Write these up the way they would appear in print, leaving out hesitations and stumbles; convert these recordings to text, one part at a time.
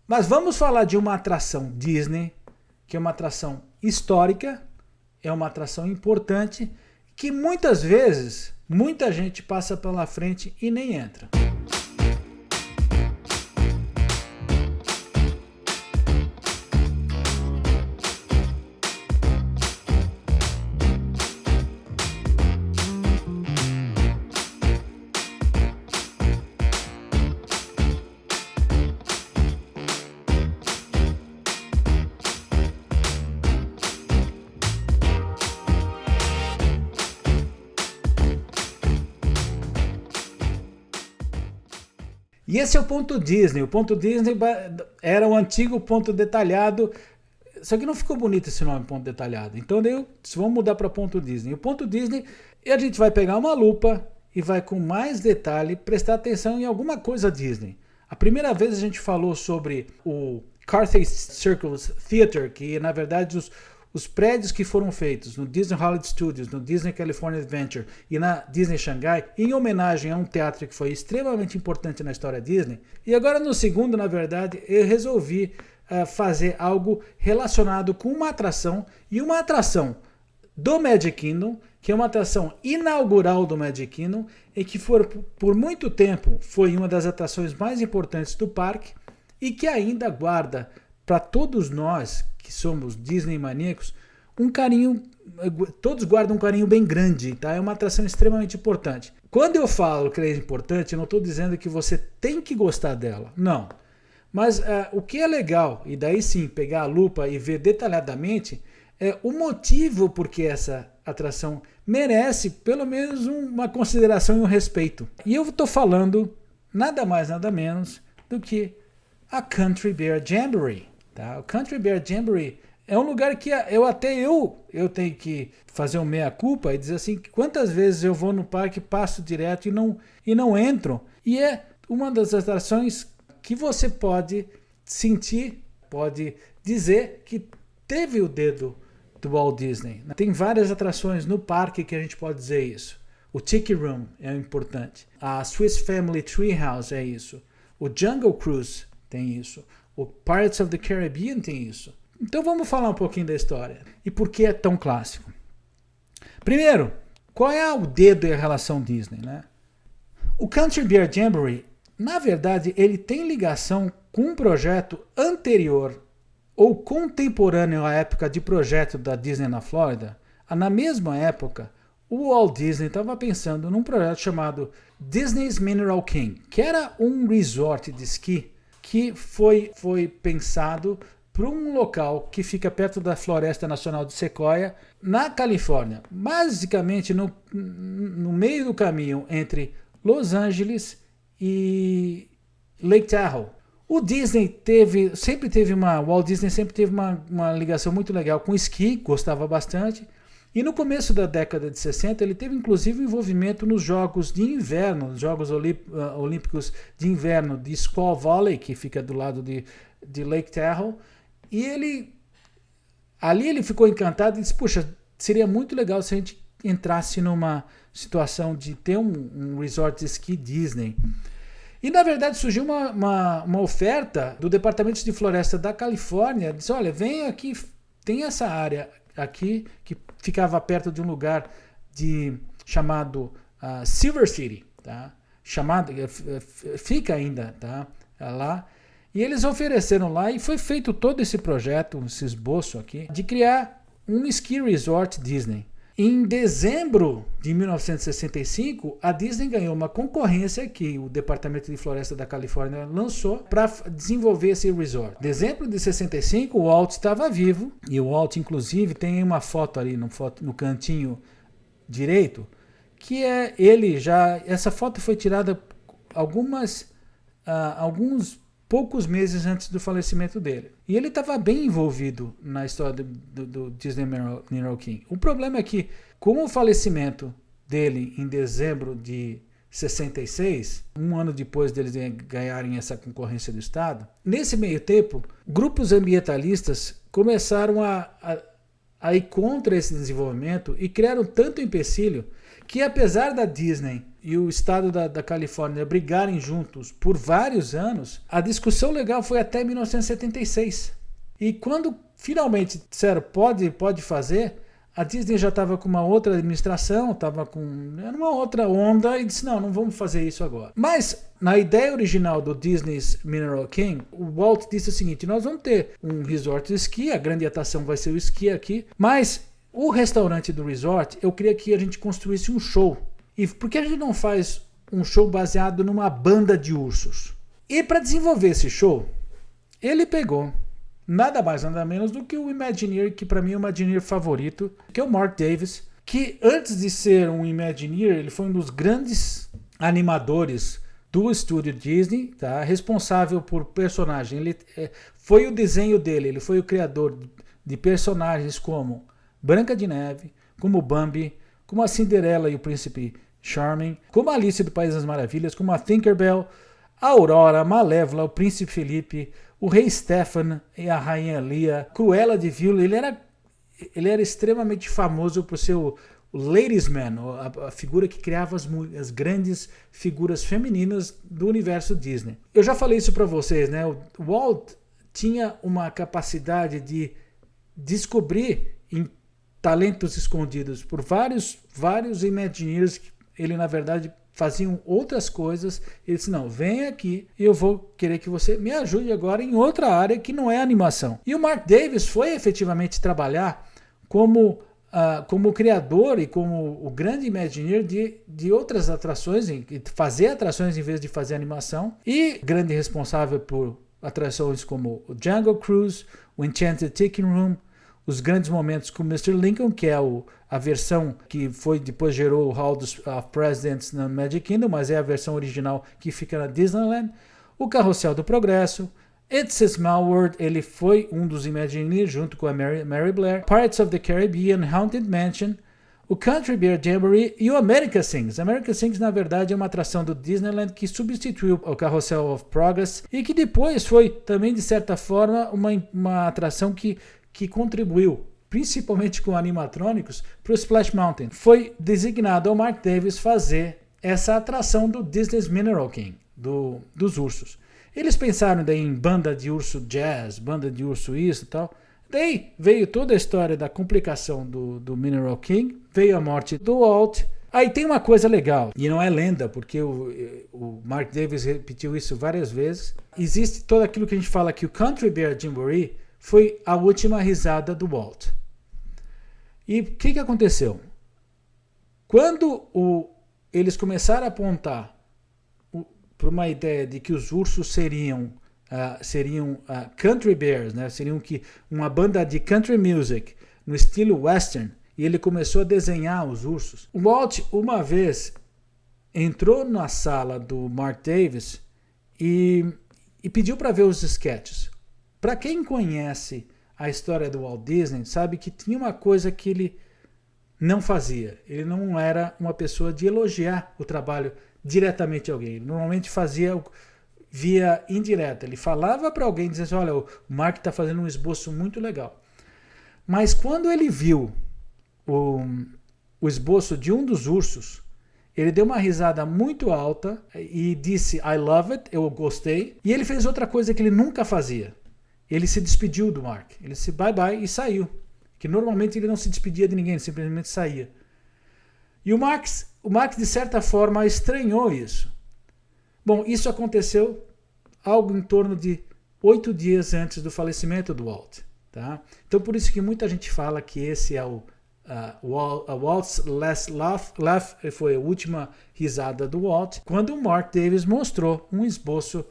Mas vamos falar de uma atração Disney, que é uma atração histórica, é uma atração importante, que muitas vezes, muita gente passa pela frente e nem entra. E esse é o ponto Disney. O ponto Disney era o antigo ponto detalhado. Só que não ficou bonito esse nome, ponto detalhado. Então vamos mudar para ponto Disney. O ponto Disney, a gente vai pegar uma lupa e vai com mais detalhe prestar atenção em alguma coisa Disney. A primeira vez a gente falou sobre o Cathay Circus Theater, que na verdade os prédios que foram feitos no Disney Hollywood Studios, no Disney California Adventure e na Disney Shanghai, em homenagem a um teatro que foi extremamente importante na história Disney. E agora no segundo, na verdade, eu resolvi fazer algo relacionado com uma atração, e uma atração do Magic Kingdom, que é uma atração inaugural do Magic Kingdom, e que por muito tempo foi uma das atrações mais importantes do parque, e que ainda guarda para todos nós que somos Disney maníacos um carinho, todos guardam um carinho bem grande, tá? É uma atração extremamente importante. Quando eu falo que ela é importante, eu não estou dizendo que você tem que gostar dela, não. Mas o que é legal, e daí sim pegar a lupa e ver detalhadamente, é o motivo por que essa atração merece pelo menos uma consideração e um respeito. E eu estou falando nada mais, nada menos do que a Country Bear Jamboree. Tá? O Country Bear Jamboree é um lugar que eu tenho que fazer um meia-culpa e dizer assim, quantas vezes eu vou no parque, passo direto e não entro. E é uma das atrações que você pode sentir, pode dizer que teve o dedo do Walt Disney. Tem várias atrações no parque que a gente pode dizer isso. O Tiki Room é importante. A Swiss Family Treehouse é isso. O Jungle Cruise tem isso. O Pirates of the Caribbean tem isso. Então vamos falar um pouquinho da história. E por que é tão clássico? Primeiro, qual é o dedo e a relação Disney, né? O Country Bear Jamboree, na verdade, ele tem ligação com um projeto anterior ou contemporâneo à época de projeto da Disney na Flórida. Na mesma época, o Walt Disney estava pensando num projeto chamado Disney's Mineral King, que era um resort de esqui que foi pensado para um local que fica perto da Floresta Nacional de Sequoia, na Califórnia, basicamente no meio do caminho entre Los Angeles e Lake Tahoe. O Walt Disney sempre teve uma ligação muito legal com esqui, gostava bastante. E no começo da década de 60, ele teve inclusive envolvimento nos Jogos de Inverno, nos Jogos Olímpicos de Inverno de Squaw Valley, que fica do lado de Lake Tahoe. E ali ele ficou encantado e disse, puxa, seria muito legal se a gente entrasse numa situação de ter um resort de esqui Disney. E na verdade surgiu uma oferta do Departamento de Floresta da Califórnia, disse, olha, vem aqui, tem essa área aqui que ficava perto de um lugar chamado Silver City, tá? Fica ainda, tá? Lá. E eles ofereceram lá e foi feito todo esse projeto, esse esboço aqui, de criar um ski resort Disney. Em dezembro de 1965, a Disney ganhou uma concorrência que o Departamento de Floresta da Califórnia lançou para desenvolver esse resort. Em dezembro de 65, o Walt estava vivo, e o Walt, inclusive, tem uma foto ali no cantinho direito, que é ele já... Essa foto foi tirada alguns poucos meses antes do falecimento dele. E ele estava bem envolvido na história do Disney Mineral King. O problema é que, com o falecimento dele em dezembro de 66, um ano depois deles ganharem essa concorrência do Estado, nesse meio tempo, grupos ambientalistas começaram a ir contra esse desenvolvimento e criaram tanto empecilho que apesar da Disney e o estado da Califórnia brigarem juntos por vários anos, a discussão legal foi até 1976. E quando finalmente disseram pode fazer, a Disney já estava com uma outra administração, estava com uma outra onda e disse, não vamos fazer isso agora. Mas na ideia original do Disney's Mineral King, o Walt disse o seguinte, nós vamos ter um resort de esqui, a grande atração vai ser o esqui aqui, mas o restaurante do resort, eu queria que a gente construísse um show. E por que a gente não faz um show baseado numa banda de ursos? E para desenvolver esse show, ele pegou nada mais, nada menos do que o Imagineer, que para mim é o Imagineer favorito, que é o Marc Davis, que antes de ser um Imagineer, ele foi um dos grandes animadores do estúdio Disney, tá? Responsável por personagem. Ele foi o desenho dele, ele foi o criador de personagens como Branca de Neve, como Bambi, como a Cinderela e o Príncipe Charming, como a Alice do País das Maravilhas, como a Tinkerbell, a Aurora, a Malévola, o Príncipe Felipe, o Rei Stefan e a Rainha Lia, Cruella de Vil. Ele era extremamente famoso por ser o Ladies Man, a figura que criava as grandes figuras femininas do universo Disney. Eu já falei isso para vocês, né? O Walt tinha uma capacidade de descobrir talentos escondidos por vários Imagineers. Ele, na verdade, faziam outras coisas. Ele disse, não, vem aqui e eu vou querer que você me ajude agora em outra área que não é animação. E o Marc Davis foi efetivamente trabalhar como criador e como o grande Imagineer de outras atrações, fazer atrações em vez de fazer animação, e grande responsável por atrações como o Jungle Cruise, o Enchanted Tiki Room, os grandes momentos com o Mr. Lincoln, que é a versão que depois gerou o Hall of Presidents na Magic Kingdom, mas é a versão original que fica na Disneyland, o Carrossel do Progresso, It's a Small World, ele foi um dos Imagineers junto com a Mary Blair, Pirates of the Caribbean, Haunted Mansion, o Country Bear Jamboree e o America Sings. America Sings, na verdade, é uma atração do Disneyland que substituiu o Carrossel of Progress e que depois foi também, de certa forma, uma atração que contribuiu, principalmente com animatrônicos, para o Splash Mountain. Foi designado ao Marc Davis fazer essa atração do Disney's Mineral King, dos ursos. Eles pensaram daí em banda de urso jazz, banda de urso isso e tal. Daí veio toda a história da complicação do Mineral King, veio a morte do Walt. Aí tem uma coisa legal, e não é lenda, porque o Marc Davis repetiu isso várias vezes. Existe todo aquilo que a gente fala que o Country Bear Jamboree foi a última risada do Walt. E o que aconteceu? Quando eles começaram a apontar para uma ideia de que os ursos seriam country bears, né? Seriam uma banda de country music no estilo western, e ele começou a desenhar os ursos. O Walt, uma vez, entrou na sala do Marc Davis e pediu para ver os sketches. Para quem conhece a história do Walt Disney, sabe que tinha uma coisa que ele não fazia. Ele não era uma pessoa de elogiar o trabalho diretamente a alguém. Ele normalmente fazia via indireta. Ele falava para alguém, dizendo assim, olha, o Marc está fazendo um esboço muito legal. Mas quando ele viu o esboço de um dos ursos, ele deu uma risada muito alta e disse, I love it, eu gostei. E ele fez outra coisa que ele nunca fazia. Ele se despediu do Marc. Ele disse bye bye e saiu. Que normalmente ele não se despedia de ninguém, ele simplesmente saía. E o Marc, de certa forma, estranhou isso. Bom, isso aconteceu algo em torno de 8 dias antes do falecimento do Walt. Tá? Então, por isso que muita gente fala que esse é Walt's Last Laugh, foi a última risada do Walt, quando o Marc Davis mostrou um esboço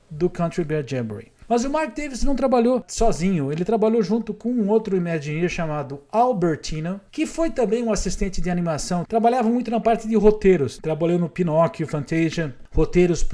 do Country Bear Jamboree. Mas o Marc Davis não trabalhou sozinho, ele trabalhou junto com um outro Imagineer chamado Albertino, que foi também um assistente de animação, trabalhava muito na parte de roteiros, trabalhou no Pinóquio, Fantasia, roteiros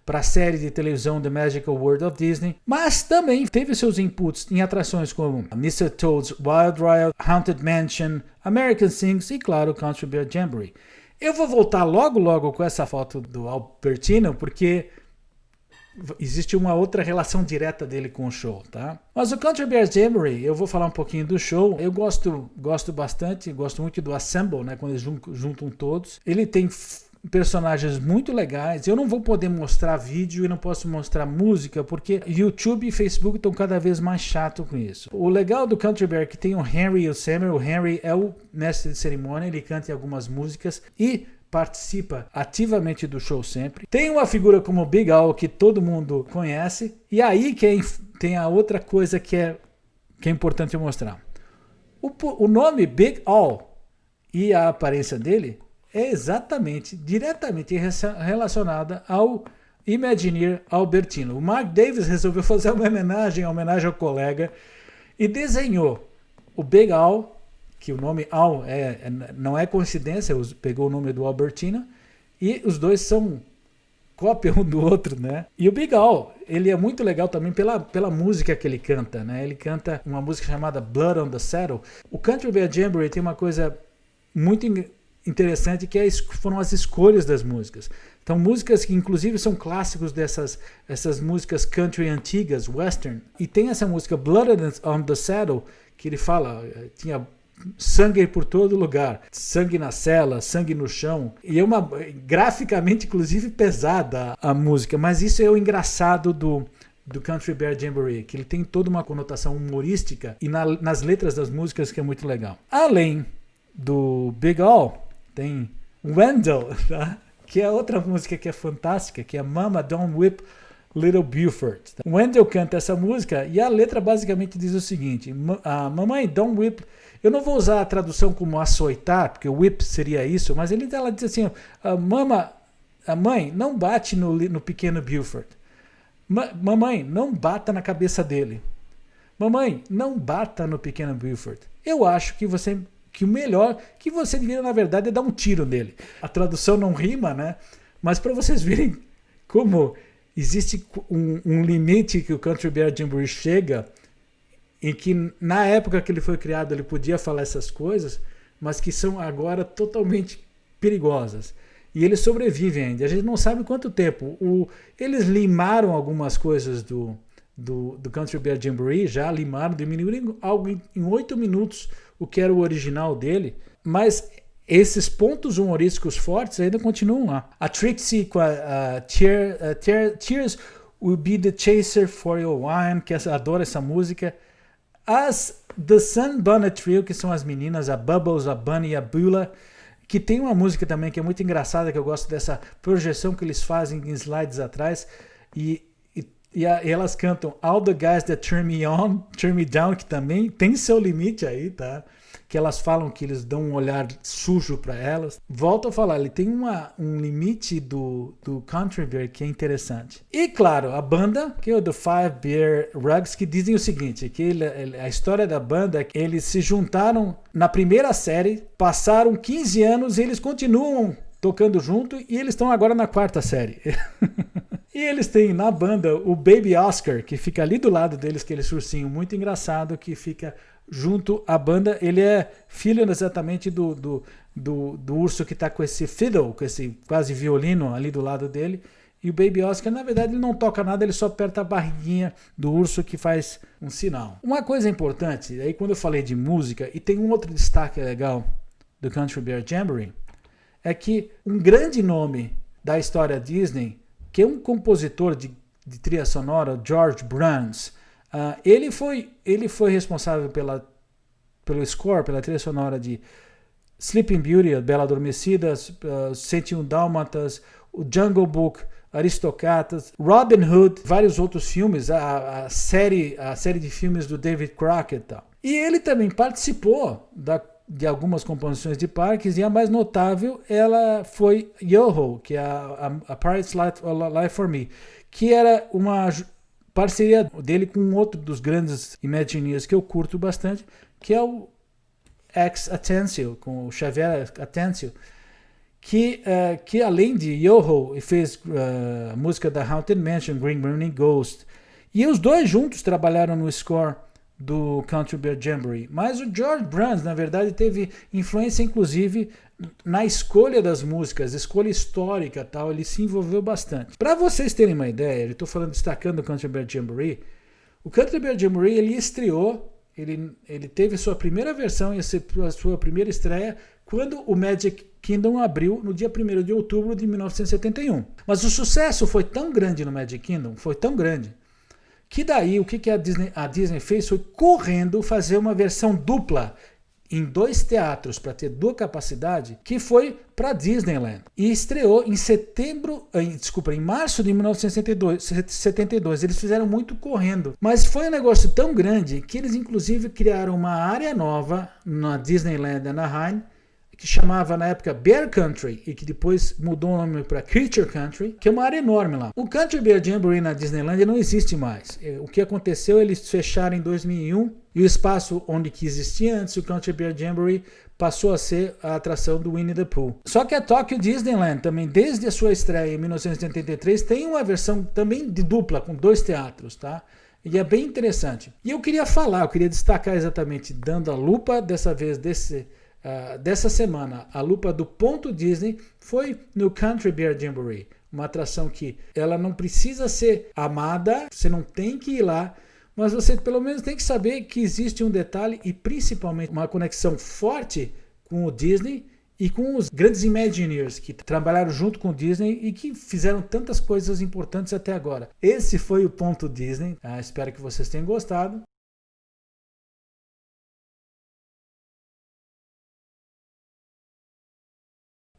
para a série de televisão The Magical World of Disney, mas também teve seus inputs em atrações como Mr. Toad's Wild Ride, Haunted Mansion, American Sings e, claro, Country Bear Jamboree. Eu vou voltar logo com essa foto do Albertino, porque existe uma outra relação direta dele com o show, tá? Mas o Country Bear Jamboree, eu vou falar um pouquinho do show. Eu gosto bastante, gosto muito do Assemble, né? Quando eles juntam todos. Ele tem personagens muito legais. Eu não vou poder mostrar vídeo e não posso mostrar música porque YouTube e Facebook estão cada vez mais chato com isso. O legal do Country Bear é que tem o Henry e o Samuel. O Henry é o mestre de cerimônia, ele canta em algumas músicas e participa ativamente do show sempre. Tem uma figura como o Big Al que todo mundo conhece. E aí que tem a outra coisa que é importante eu mostrar. O nome Big Al e a aparência dele é diretamente relacionada ao Imagineer Albertino. O Mark Davis resolveu fazer uma homenagem ao colega e desenhou o Big Al, que o nome Al não é coincidência, pegou o nome do Albertino, e os dois são cópia um do outro, né? E o Big Al, ele é muito legal também pela música que ele canta, né? Ele canta uma música chamada Blood on the Saddle. O Country Bear Jamboree tem uma coisa muito interessante que foram as escolhas das músicas. Então, músicas que inclusive são clássicos essas músicas country antigas, western. E tem essa música Blood on the Saddle, que ele fala, tinha sangue por todo lugar, sangue na cela, sangue no chão. E é graficamente, inclusive, pesada a música. Mas isso é o engraçado do Country Bear Jamboree, que ele tem toda uma conotação humorística e nas letras das músicas que é muito legal. Além do Big Al, tem Wendell, tá? Que é outra música que é fantástica, que é Mama Don't Whip Little Buford. Tá? Wendell canta essa música e a letra basicamente diz o seguinte: Mamãe, don't whip. Eu não vou usar a tradução como açoitar, porque o whip seria isso, mas ela diz assim: a mãe, não bate no pequeno Buford. Mamãe, não bata na cabeça dele. Mamãe, não bata no pequeno Buford. Eu acho que o melhor que você deveria, na verdade, é dar um tiro nele. A tradução não rima, né? Mas para vocês verem como existe um limite que o Country Bear Jamboree chega, em que na época que ele foi criado ele podia falar essas coisas, mas que são agora totalmente perigosas. E eles sobrevivem ainda. A gente não sabe quanto tempo. Eles limaram algumas coisas do Country Bear Jamboree, já limaram, diminuíram algo em 8 minutos, o que era o original dele, mas esses pontos humorísticos fortes ainda continuam lá. A Trixie com a Tears Will Be the Chaser for Your Wine, que adora essa música. As The Sunbonnet Trio, que são as meninas, a Bubbles, a Bunny e a Beulah, que tem uma música também que é muito engraçada, que eu gosto dessa projeção que eles fazem em slides atrás, e elas cantam All the Guys That Turn Me On, Turn Me Down, que também tem seu limite aí, tá? Que elas falam que eles dão um olhar sujo para elas. Volto a falar, ele tem um limite do Country Bear que é interessante. E claro, a banda, que é o The Five Bear Rugs, que dizem o seguinte, que a história da banda é que eles se juntaram na primeira série, passaram 15 anos e eles continuam tocando junto e eles estão agora na 4ª série. E eles têm na banda o Baby Oscar, que fica ali do lado deles, aquele ursinho muito engraçado que fica junto à banda. Ele é filho exatamente do urso que está com esse fiddle, com esse quase violino ali do lado dele. E o Baby Oscar, na verdade, ele não toca nada, ele só aperta a barriguinha do urso que faz um sinal. Uma coisa importante, aí quando eu falei de música, e tem um outro destaque legal do Country Bear Jamboree, é que um grande nome da história Disney, que é um compositor de trilha sonora, George Bruns, ele foi responsável pelo score, pela trilha sonora de Sleeping Beauty, A Bela Adormecida, 101 Dálmatas, o Jungle Book, Aristocatas, Robin Hood, vários outros filmes, a série de filmes do David Crockett e tal. E ele também participou de algumas composições de parques, e a mais notável ela foi Yoho, que é a Pirate's Life for Me, que era uma parceria dele com outro dos grandes Imagineers que eu curto bastante, que é o X Atencio, com o Xavier Atencio, que além de Yoho fez a música da Haunted Mansion, Green Burning Ghost, e os dois juntos trabalharam no score do Country Bear Jamboree. Mas o George Bruns, na verdade, teve influência, inclusive, na escolha das músicas, escolha histórica, tal. Ele se envolveu bastante. Para vocês terem uma ideia, eu estou falando, destacando o Country Bear Jamboree. O Country Bear Jamboree, ele estreou, ele teve sua primeira versão e a sua primeira estreia quando o Magic Kingdom abriu no dia 1º de outubro de 1971. Mas o sucesso foi tão grande no Magic Kingdom, foi tão grande, que daí o que a Disney fez foi correndo fazer uma versão dupla em 2 teatros para ter dupla capacidade, que foi para Disneyland. E estreou em março de 1972. Eles fizeram muito correndo. Mas foi um negócio tão grande que eles inclusive criaram uma área nova na Disneyland Anaheim, que chamava na época Bear Country e que depois mudou o nome para Creature Country, que é uma área enorme lá. O Country Bear Jamboree na Disneyland não existe mais. O que aconteceu, eles fecharam em 2001 e o espaço onde que existia antes o Country Bear Jamboree passou a ser a atração do Winnie the Pooh. Só que a Tokyo Disneyland também, desde a sua estreia em 1983, tem uma versão também de dupla, com 2 teatros, tá? E é bem interessante. E eu queria destacar exatamente, dando a lupa dessa vez dessa semana, a lupa do ponto Disney foi no Country Bear Jamboree, uma atração que ela não precisa ser amada, você não tem que ir lá, mas você pelo menos tem que saber que existe um detalhe e principalmente uma conexão forte com o Disney e com os grandes Imagineers que trabalharam junto com o Disney e que fizeram tantas coisas importantes até agora. Esse foi o ponto Disney. Espero que vocês tenham gostado.